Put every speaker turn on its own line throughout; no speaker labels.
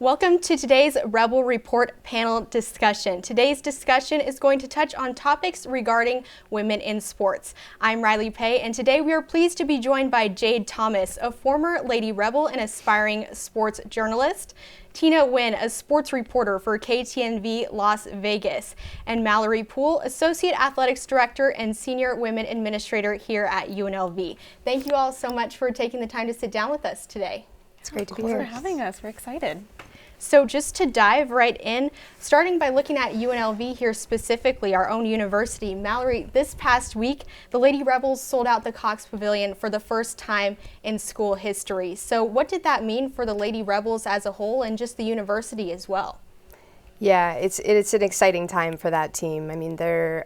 Welcome to today's Rebel Report panel discussion. Today's discussion is going to touch on topics regarding women in sports. I'm Rylee Pay, and today we are pleased to be joined by Jade Thomas, a former Lady Rebel and aspiring sports journalist, Nguyen, a sports reporter for KTNV Las Vegas, and Mallory Poole, Associate Athletics Director and Senior Women Administrator here at UNLV. Thank you all so much for taking the time to sit down with us today.
It's great to be here.
Thanks for having us. We're excited.
So just to dive right in, starting by looking at UNLV here specifically, our own university, Mallory, this past week, the Lady Rebels sold out the Cox Pavilion for the first time in school history. So what did that mean for the Lady Rebels as a whole and just the university as well?
Yeah, it's an exciting time for that team. I mean, they're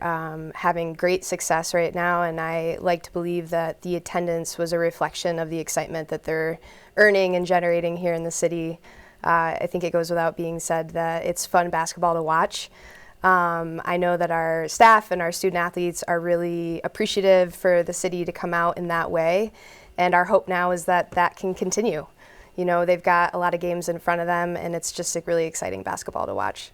having great success right now, and I like to believe that the attendance was a reflection of the excitement that they're earning and generating here in the city. I think it goes without being said that it's fun basketball to watch. I know that our staff and our student athletes are really appreciative for the city to come out in that way, and our hope now is that that can continue. You know, they've got a lot of games in front of them, and it's just like really exciting basketball to watch.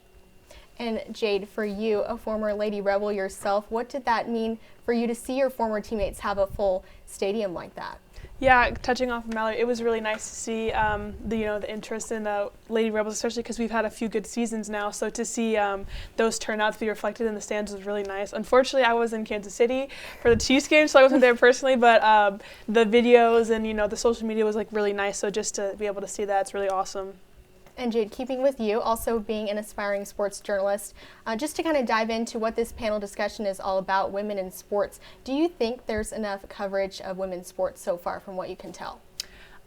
And Jade, for you, a former Lady Rebel yourself, what did that mean for you to see your former teammates have a full stadium like that?
Yeah, touching off of Mallory, it was really nice to see the interest in the Lady Rebels, especially because we've had a few good seasons now. So to see those turnouts be reflected in the stands was really nice. Unfortunately, I was in Kansas City for the Chiefs game, so I wasn't there personally. But the videos and the social media was like really nice. So just to be able to see that, it's really awesome.
And Jade, keeping with you, also being an aspiring sports journalist, just to kind of dive into what this panel discussion is all about, women in sports, do you think there's enough coverage of women's sports so far from what you can tell?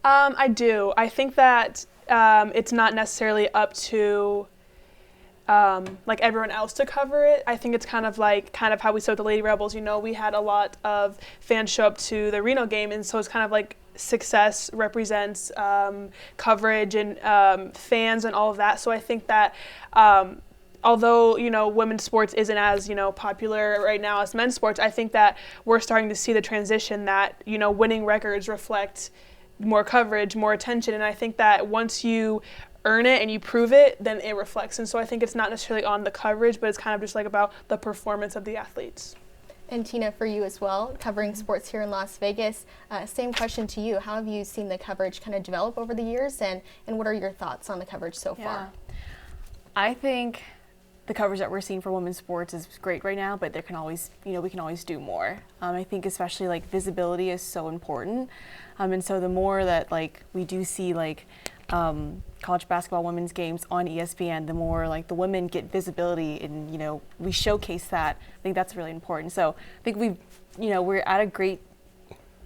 I do. I think that it's not necessarily up to like everyone else to cover it. I think it's kind of how we saw with the Lady Rebels. We had a lot of fans show up to the Reno game, and so it's kind of like success represents coverage and fans and all of that. So I think that although women's sports isn't as popular right now as men's sports, I think that we're starting to see the transition that winning records reflect more coverage, more attention, and I think that once you earn it and you prove it, then it reflects. And so I think it's not necessarily on the coverage, but it's kind of just like about the performance of the athletes.
And Tina, for you as well, covering sports here in Las Vegas, same question to you. How have you seen the coverage kind of develop over the years, and what are your thoughts on the coverage so far?
I think the coverage that we're seeing for women's sports is great right now, but there can always, we can always do more. I think especially like visibility is so important, and so the more that we do see college basketball women's games on ESPN, the more the women get visibility and we showcase that. I think that's really important. So I think we're at a great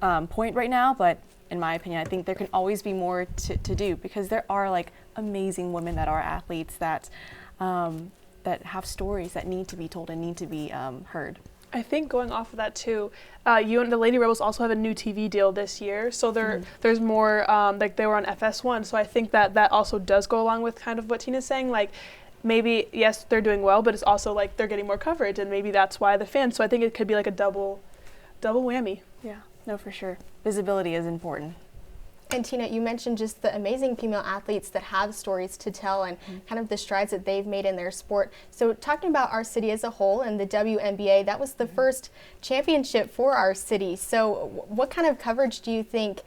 point right now, but in my opinion, I think there can always be more to do, because there are amazing women that are athletes that that have stories that need to be told and need to be heard.
I think going off of that too, you and the Lady Rebels also have a new TV deal this year, so there's more, they were on FS1, so I think that also does go along with kind of what Tina's saying, maybe, yes, they're doing well, but it's also they're getting more coverage, and maybe that's why the fans, so I think it could be a double whammy.
Yeah, no, for sure. Visibility is important.
And Tina, you mentioned just the amazing female athletes that have stories to tell and kind of the strides that they've made in their sport. So talking about our city as a whole and the WNBA, that was the first championship for our city. So what kind of coverage do you think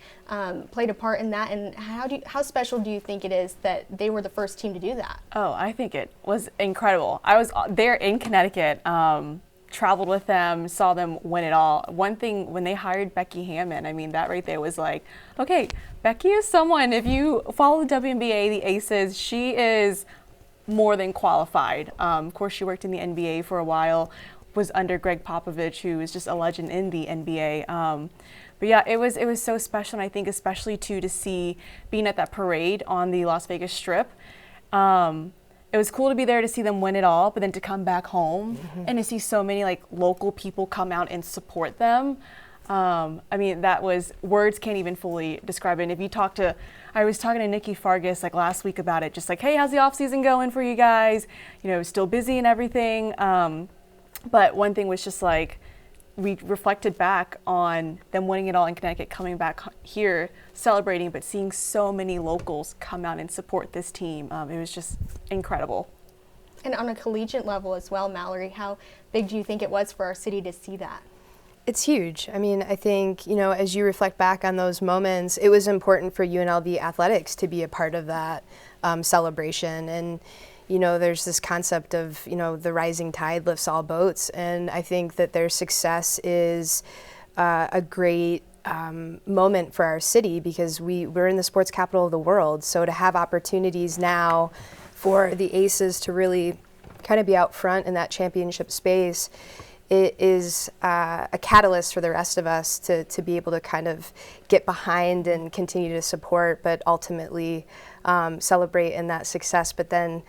played a part in that, and how special do you think it is that they were the first team to do that?
Oh, I think it was incredible. I was there in Connecticut. Traveled with them, saw them win it all. One thing, when they hired Becky Hammon, I mean, that right there was okay, Becky is someone, if you follow the WNBA, the Aces, she is more than qualified. Of course, she worked in the NBA for a while, was under Greg Popovich, who is just a legend in the NBA. But yeah, it was so special, and I think especially too to see being at that parade on the Las Vegas Strip. It was cool to be there to see them win it all, but then to come back home and to see so many local people come out and support them. I mean, that was, words can't even fully describe it. And if you I was talking to Nikki Fargas last week about it, just hey, how's the off season going for you guys? Still busy and everything. But one thing was just we reflected back on them winning it all in Connecticut, coming back here, celebrating, but seeing so many locals come out and support this team. It was just incredible.
And on a collegiate level as well, Mallory, how big do you think it was for our city to see that?
It's huge. I mean, I think, as you reflect back on those moments, it was important for UNLV athletics to be a part of that celebration. And, there's this concept of, the rising tide lifts all boats. And I think that their success is a great moment for our city because we're in the sports capital of the world. So to have opportunities now for the Aces to really kind of be out front in that championship space, it is a catalyst for the rest of us to be able to kind of get behind and continue to support, but ultimately celebrate in that success, but then,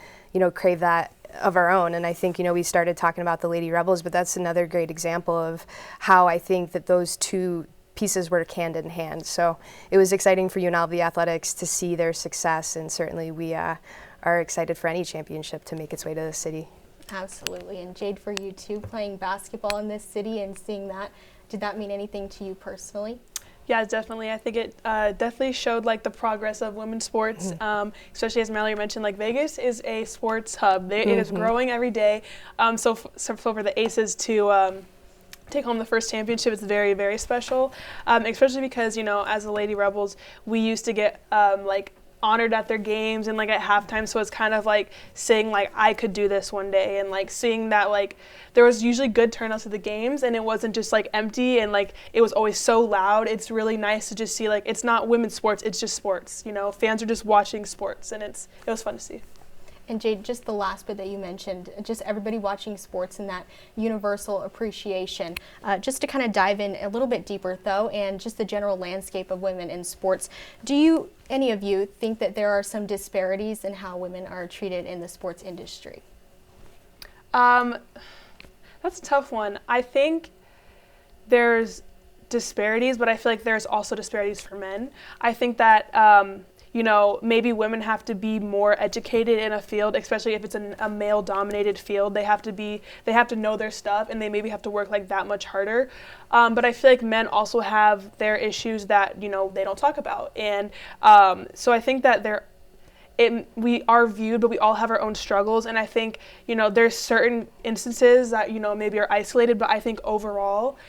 crave that of our own. And I think, we started talking about the Lady Rebels, but that's another great example of how I think that those two pieces work hand in hand. So it was exciting for UNLV athletics to see their success, and certainly we are excited for any championship to make its way to the city.
Absolutely. And Jade, for you too, playing basketball in this city and seeing that, did that mean anything to you personally?
Yeah, definitely. I think it definitely showed the progress of women's sports, especially as Mallory mentioned, Vegas is a sports hub. It is growing every day. So for the Aces to take home the first championship is very, very special, especially because, as the Lady Rebels, we used to get honored at their games and at halftime, so it's kind of saying I could do this one day, and seeing that there was usually good turnouts at the games and it wasn't just empty and it was always so loud. It's really nice to just see it's not women's sports, it's just sports, fans are just watching sports, and it was fun to see.
And Jade, just the last bit that you mentioned, just everybody watching sports and that universal appreciation. Just to kind of dive in a little bit deeper, though, and just the general landscape of women in sports, do any of you think that there are some disparities in how women are treated in the sports industry?
That's a tough one. I think there's disparities, but I feel there's also disparities for men. I think that maybe women have to be more educated in a field, especially if it's a male-dominated field. They have to know their stuff, and they maybe have to work that much harder. But I feel men also have their issues that they don't talk about, and so I think that we are viewed, but we all have our own struggles. And I think there's certain instances that maybe are isolated, but I think overall,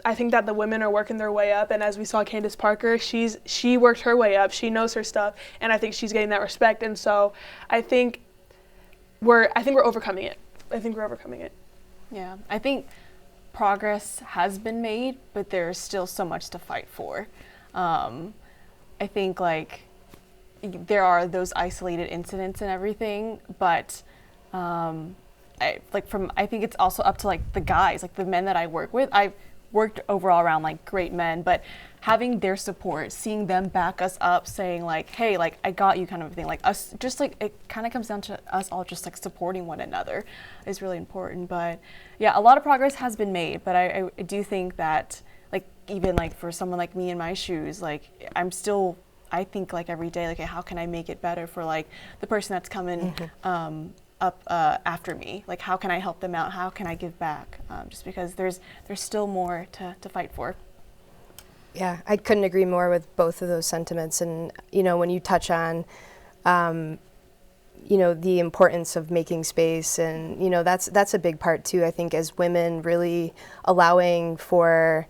I think that the women are working their way up, and as we saw Candace Parker, she worked her way up. She knows her stuff, and I think she's getting that respect. And so I think we're overcoming it.
Yeah, I think progress has been made, but there's still so much to fight for. I think there are those isolated incidents and everything, but I think it's also up to the guys, the men that I work with. I've worked overall around great men, but having their support, seeing them back us up, saying hey, I got you kind of thing, us, just it kind of comes down to us all just supporting one another is really important. But yeah, a lot of progress has been made, but I do think that even for someone like me in my shoes, I'm still, I think every day, how can I make it better for the person that's coming up after me? How can I help them out? How can I give back? Just because there's still more to fight for.
Yeah, I couldn't agree more with both of those sentiments. And when you touch on the importance of making space, and that's a big part too. I think as women, really allowing for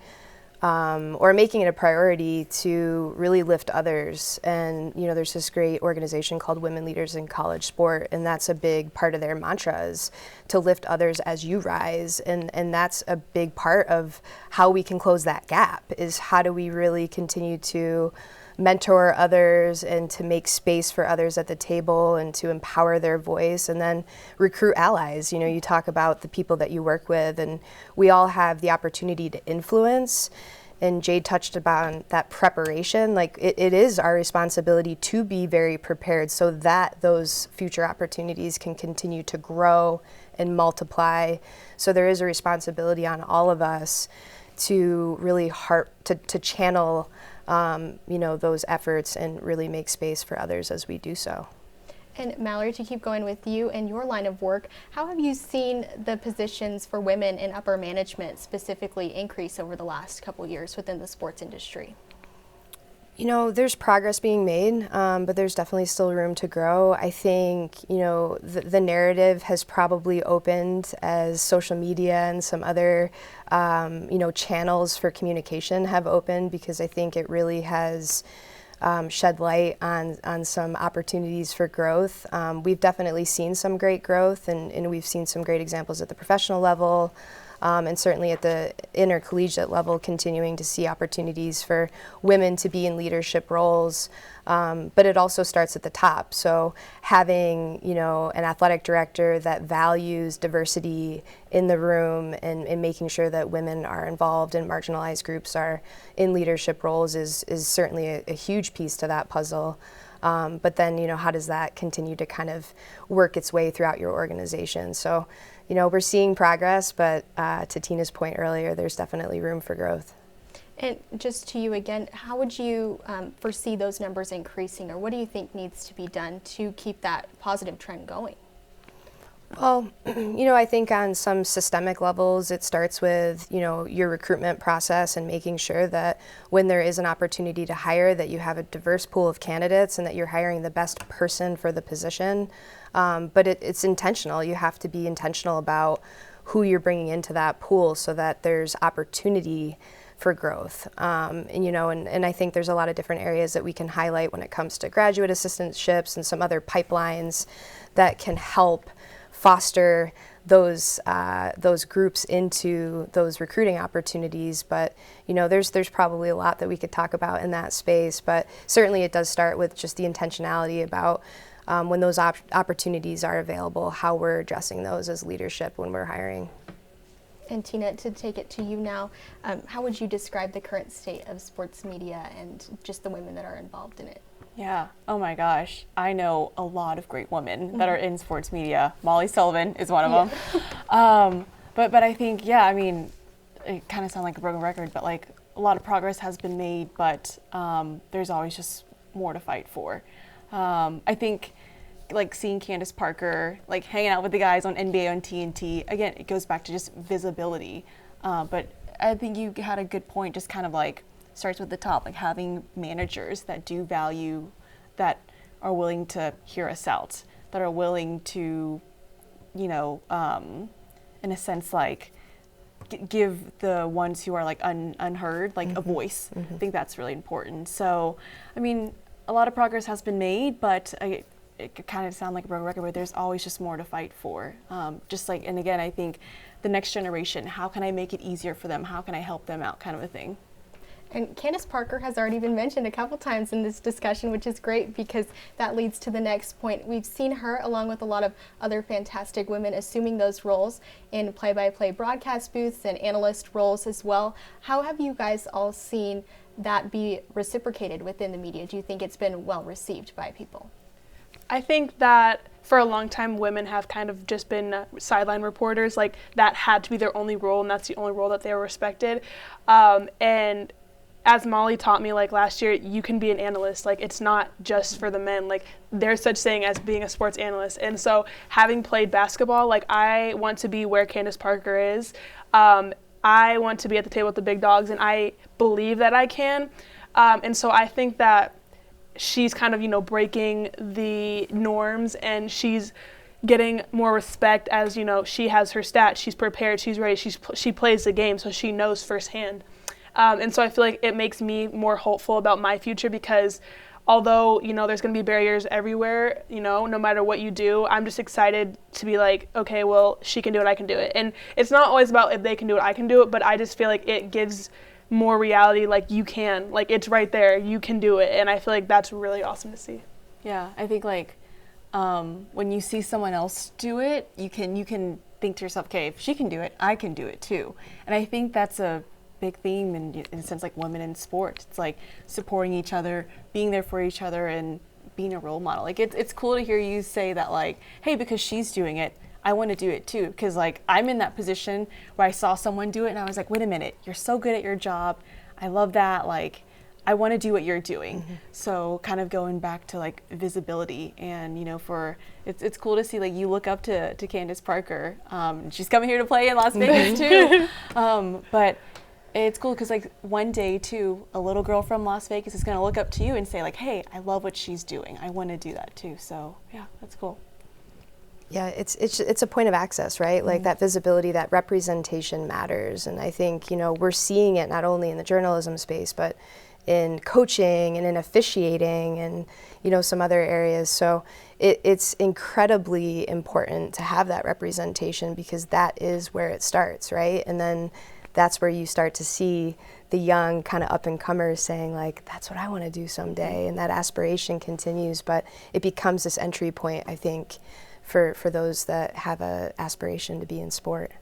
or making it a priority to really lift others. And, there's this great organization called Women Leaders in College Sport, and that's a big part of their mantra is to lift others as you rise. And that's a big part of how we can close that gap, is how do we really continue to mentor others and to make space for others at the table and to empower their voice, and then recruit allies. You talk about the people that you work with, and we all have the opportunity to influence. And Jade touched upon that preparation. It is our responsibility to be very prepared so that those future opportunities can continue to grow and multiply. So there is a responsibility on all of us to really to channel those efforts and really make space for others as we do so.
And Mallory, to keep going with you and your line of work, how have you seen the positions for women in upper management specifically increase over the last couple years within the sports industry?
You know, there's progress being made, but there's definitely still room to grow. I think, you know, the narrative has probably opened as social media and some other, you know, channels for communication have opened, because I think it really has shed light on some opportunities for growth. We've definitely seen some great growth, and we've seen some great examples at the professional level, and certainly at the intercollegiate level, continuing to see opportunities for women to be in leadership roles. But it also starts at the top. So having, you know, an athletic director that values diversity in the room and making sure that women are involved and marginalized groups are in leadership roles is certainly a huge piece to that puzzle. But then, you know, how does that continue to kind of work its way throughout your organization? So, you know, we're seeing progress, but to Tina's point earlier, there's definitely room for growth.
And just to you again, how would you foresee those numbers increasing, or what do you think needs to be done to keep that positive trend going?
Well, you know, I think on some systemic levels, it starts with, you know, your recruitment process and making sure that when there is an opportunity to hire, that you have a diverse pool of candidates and that you're hiring the best person for the position. But it's intentional. You have to be intentional about who you're bringing into that pool so that there's opportunity for growth. And, you know, and I think there's a lot of different areas that we can highlight when it comes to graduate assistantships and some other pipelines that can help foster those groups into those recruiting opportunities. But, you know, there's probably a lot that we could talk about in that space, but certainly it does start with just the intentionality about when those opportunities are available, how we're addressing those as leadership when we're hiring.
And Tina, to take it to you now, how would you describe the current state of sports media and just the women that are involved in it?
Yeah. Oh my gosh. I know a lot of great women that are in sports media. Molly Sullivan is one of them. But I think, yeah, I mean, it kind of sounds like a broken record, but like a lot of progress has been made, but there's always just more to fight for. I think like seeing Candace Parker, like hanging out with the guys on NBA on TNT, again, it goes back to just visibility. But I think you had a good point, just kind of like starts with the top, like having managers that do value, that are willing to hear us out, that are willing to, you know, in a sense, like give the ones who are like unheard, like a voice. I think that's really important. So, I mean, a lot of progress has been made, but it could kind of sound like a broken record, but there's always just more to fight for. Just like, and again, I think the next generation, how can I make it easier for them? How can I help them out, kind of a thing.
And Candace Parker has already been mentioned a couple times in this discussion, which is great because that leads to the next point. We've seen her, along with a lot of other fantastic women, assuming those roles in play-by-play broadcast booths and analyst roles as well. How have you guys all seen that be reciprocated within the media? Do you think it's been well received by people?
I think that for a long time, women have kind of just been sideline reporters. Like, that had to be their only role, and that's the only role that they were respected. And as Molly taught me, like, last year, you can be an analyst. Like, it's not just for the men. Like, there's such thing as being a sports analyst. And so having played basketball, like, I want to be where Candace Parker is. I want to be at the table with the big dogs, and I believe that I can. And so I think that she's kind of, you know, breaking the norms, and she's getting more respect as, you know, she has her stats, she's prepared, she's ready, she plays the game, so she knows firsthand. And so I feel like it makes me more hopeful about my future, because although, you know, there's going to be barriers everywhere, you know, no matter what you do, I'm just excited to be like, okay, well, she can do it, I can do it. And it's not always about if they can do it, I can do it, but I just feel like it gives more reality, like, you can, like, it's right there, you can do it. And I feel like that's really awesome to see.
Yeah, I think like when you see someone else do it, you can think to yourself, okay, if she can do it, I can do it too. And I think that's a big theme in a sense, like women in sports. It's like supporting each other, being there for each other, and being a role model. Like it's cool to hear you say that, like, hey, because she's doing it, I want to do it too. Because like I'm in that position where I saw someone do it and I was like, wait a minute, you're so good at your job. I love that. Like I want to do what you're doing. So kind of going back to like visibility, and it's cool to see like you look up to Candace Parker. She's coming here to play in Las Vegas too. But it's cool because like one day too, a little girl from Las Vegas is going to look up to you and say like, hey, I love what she's doing. I want to do that too. So yeah, that's cool.
Yeah, it's a point of access, right? Like that visibility, that representation matters. And I think, we're seeing it not only in the journalism space, but in coaching and in officiating and, some other areas. So it's incredibly important to have that representation because that is where it starts, right? And then that's where you start to see the young kind of up-and-comers saying like, that's what I want to do someday. And that aspiration continues, but it becomes this entry point, I think, for those that have an aspiration to be in sport.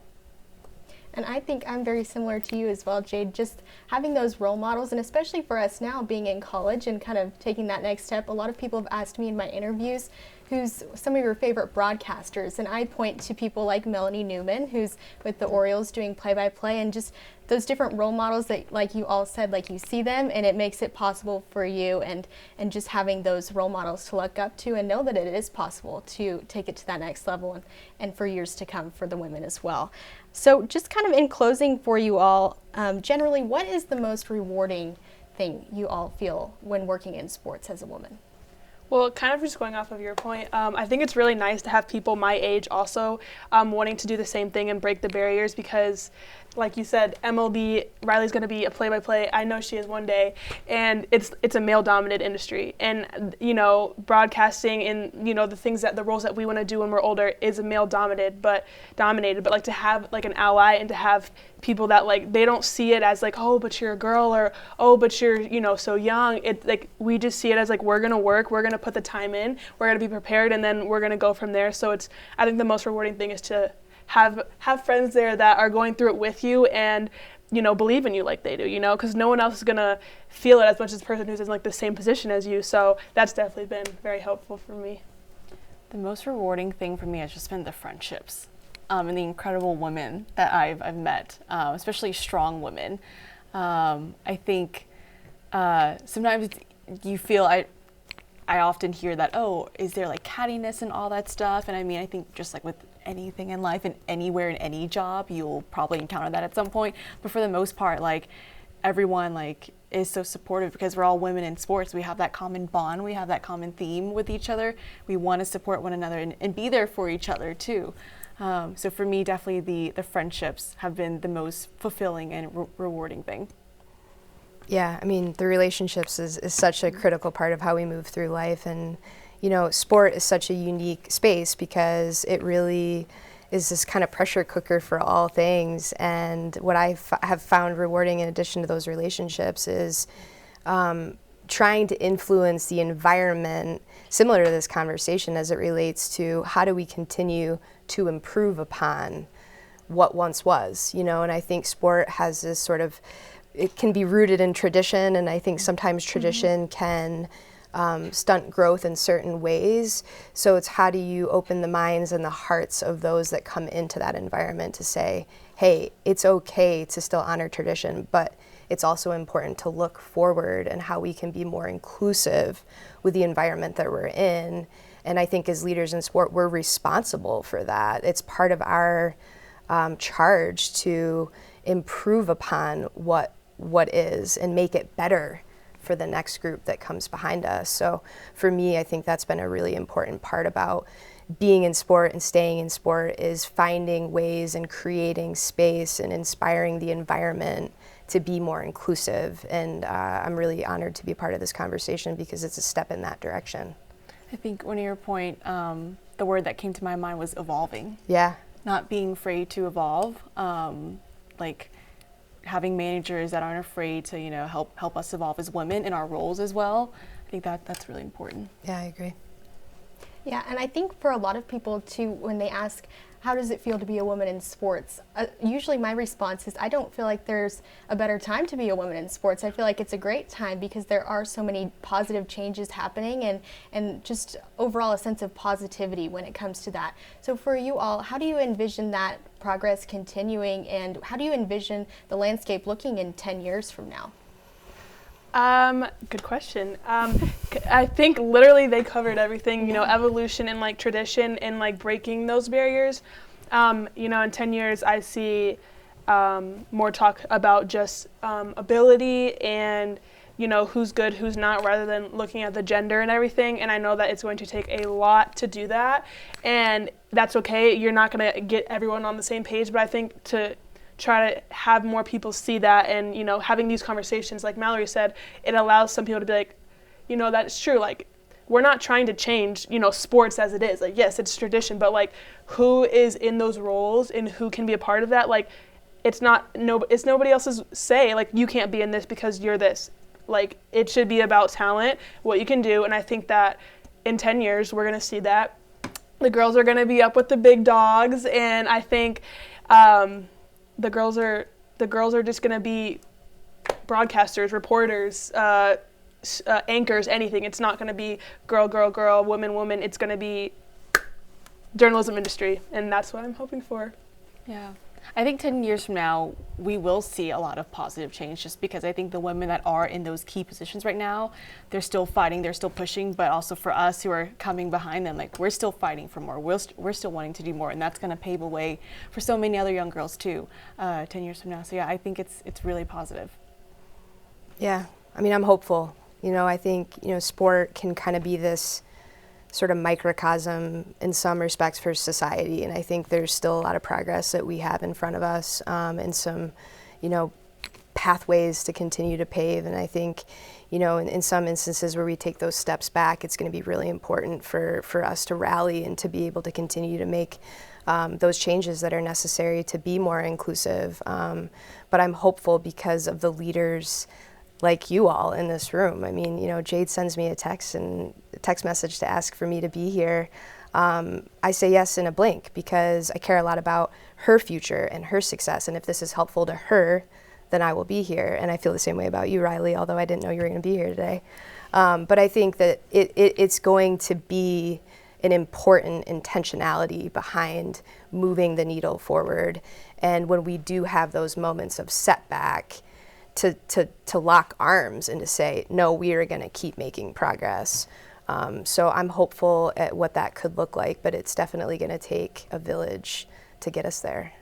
And I think I'm very similar to you as well, Jade, just having those role models, and especially for us now being in college and kind of taking that next step. A lot of people have asked me in my interviews, who's some of your favorite broadcasters? And I point to people like Melanie Nguyen, who's with the Orioles doing play-by-play, and just those different role models that, like you all said, like you see them and it makes it possible for you, and just having those role models to look up to and know that it is possible to take it to that next level and for years to come for the women as well. So just kind of in closing for you all, generally, what is the most rewarding thing you all feel when working in sports as a woman?
Well, kind of just going off of your point, I think it's really nice to have people my age also wanting to do the same thing and break the barriers because, like you said, MLB, Rylee's going to be a play-by-play. I know she is one day, and it's a male-dominated industry. And, broadcasting and, the roles that we want to do when we're older is a male-dominated, but like to have like an ally and to have people that like, they don't see it as like, oh, but you're a girl, or, oh, but you're, so young. It like, we just see it as like, we're going to work, we're going to put the time in, we're going to be prepared, and then we're going to go from there. So I think the most rewarding thing is to have friends there that are going through it with you and believe in you like they do, because no one else is gonna feel it as much as the person who's in like the same position as you. So that's definitely been very helpful for me.
The most rewarding thing for me has just been the friendships and the incredible women that I've met, especially strong women. I think sometimes you feel I often hear that, oh, is there like cattiness and all that stuff? And I mean, I think just like with anything in life and anywhere in any job, you'll probably encounter that at some point. But for the most part, like everyone like is so supportive because we're all women in sports. We have that common bond. We have that common theme with each other. We want to support one another and be there for each other too. So for me, definitely the friendships have been the most fulfilling and rewarding thing.
Yeah, I mean, the relationships is such a critical part of how we move through life. And, sport is such a unique space because it really is this kind of pressure cooker for all things. And what I have found rewarding in addition to those relationships is trying to influence the environment, similar to this conversation as it relates to how do we continue to improve upon what once was, and I think sport has this sort of, it can be rooted in tradition, and I think sometimes tradition can stunt growth in certain ways. So it's how do you open the minds and the hearts of those that come into that environment to say, hey, it's okay to still honor tradition, but it's also important to look forward and how we can be more inclusive with the environment that we're in. And I think as leaders in sport, we're responsible for that. It's part of our charge to improve upon what is and make it better for the next group that comes behind us. So for me, I think that's been a really important part about being in sport and staying in sport is finding ways and creating space and inspiring the environment to be more inclusive. And I'm really honored to be part of this conversation because it's a step in that direction.
I think one of your point, the word that came to my mind was evolving.
Yeah.
Not being afraid to evolve, like having managers that aren't afraid to, help us evolve as women in our roles as well. I think that's really important.
Yeah, I agree.
Yeah, and I think for a lot of people too, when they ask, how does it feel to be a woman in sports? Usually my response is, I don't feel like there's a better time to be a woman in sports. I feel like it's a great time because there are so many positive changes happening and just overall a sense of positivity when it comes to that. So for you all, how do you envision that progress continuing, and how do you envision the landscape looking in 10 years from now?
Good question. I think literally they covered everything, evolution and like tradition and like breaking those barriers. In 10 years, I see more talk about just ability and, who's good, who's not, rather than looking at the gender and everything. And I know that it's going to take a lot to do that. And that's okay. You're not going to get everyone on the same page. But I think to try to have more people see that and, having these conversations, like Mallory said, it allows some people to be like, that's true. Like, we're not trying to change, sports as it is. Like, yes, it's tradition, but like, who is in those roles and who can be a part of that? Like, it's nobody else's say, like, you can't be in this because you're this. Like, it should be about talent, what you can do. And I think that in 10 years, we're going to see that. The girls are going to be up with the big dogs. And I think the girls are just going to be broadcasters, reporters, anchors, anything. It's not going to be girl, girl, girl, woman, woman. It's going to be journalism industry. And that's what I'm hoping for.
Yeah. I think 10 years from now, we will see a lot of positive change just because I think the women that are in those key positions right now, they're still fighting, they're still pushing, but also for us who are coming behind them, like, we're still fighting for more. We're still wanting to do more, and that's going to pave the way for so many other young girls too, 10 years from now. So yeah, I think it's really positive.
Yeah, I mean, I'm hopeful. I think, sport can kind of be this sort of microcosm in some respects for society. And I think there's still a lot of progress that we have in front of us, and some, pathways to continue to pave. And I think, in some instances where we take those steps back, it's going to be really important for us to rally and to be able to continue to make those changes that are necessary to be more inclusive. But I'm hopeful because of the leaders like you all in this room. I mean, Jade sends me a text message to ask for me to be here. I say yes in a blink because I care a lot about her future and her success. And if this is helpful to her, then I will be here. And I feel the same way about you, Rylee, although I didn't know you were going to be here today. But I think that it's going to be an important intentionality behind moving the needle forward. And when we do have those moments of setback, to lock arms and to say, no, we are going to keep making progress. So I'm hopeful at what that could look like, but it's definitely going to take a village to get us there.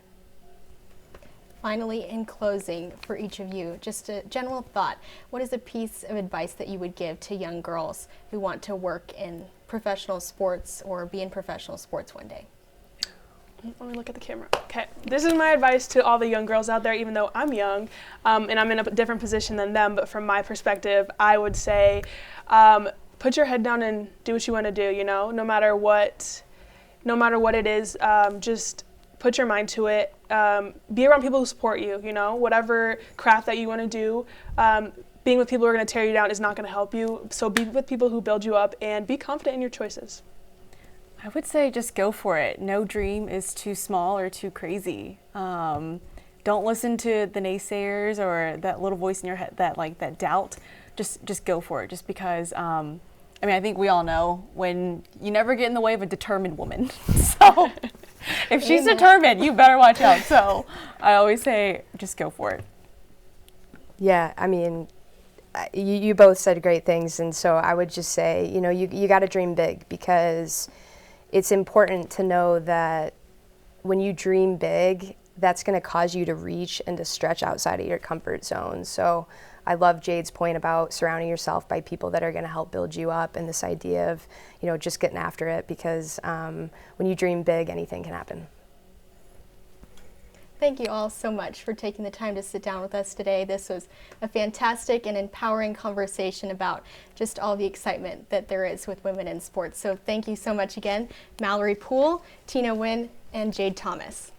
Finally, in closing, for each of you, just a general thought. What is a piece of advice that you would give to young girls who want to work in professional sports or be in professional sports one day?
Let me look at the camera. Okay, this is my advice to all the young girls out there, even though I'm young and I'm in a different position than them, but from my perspective, I would say put your head down and do what you want to do, no matter what it is, just put your mind to it. Be around people who support you, whatever craft that you want to do. Being with people who are going to tear you down is not going to help you, so be with people who build you up and be confident in your choices.
I would say just go for it. No dream is too small or too crazy. Don't listen to the naysayers or that little voice in your head, that doubt. Just go for it. Just because, I think we all know when you never get in the way of a determined woman. So if she's determined, you better watch out. So I always say, just go for it.
Yeah, I mean, you both said great things. And so I would just say, you got to dream big, because it's important to know that when you dream big, that's going to cause you to reach and to stretch outside of your comfort zone. So I love Jade's point about surrounding yourself by people that are going to help build you up, and this idea of, just getting after it, because when you dream big, anything can happen.
Thank you all so much for taking the time to sit down with us today. This was a fantastic and empowering conversation about just all the excitement that there is with women in sports. So thank you so much again, Mallory Poole, Nguyen, and Jade Thomas.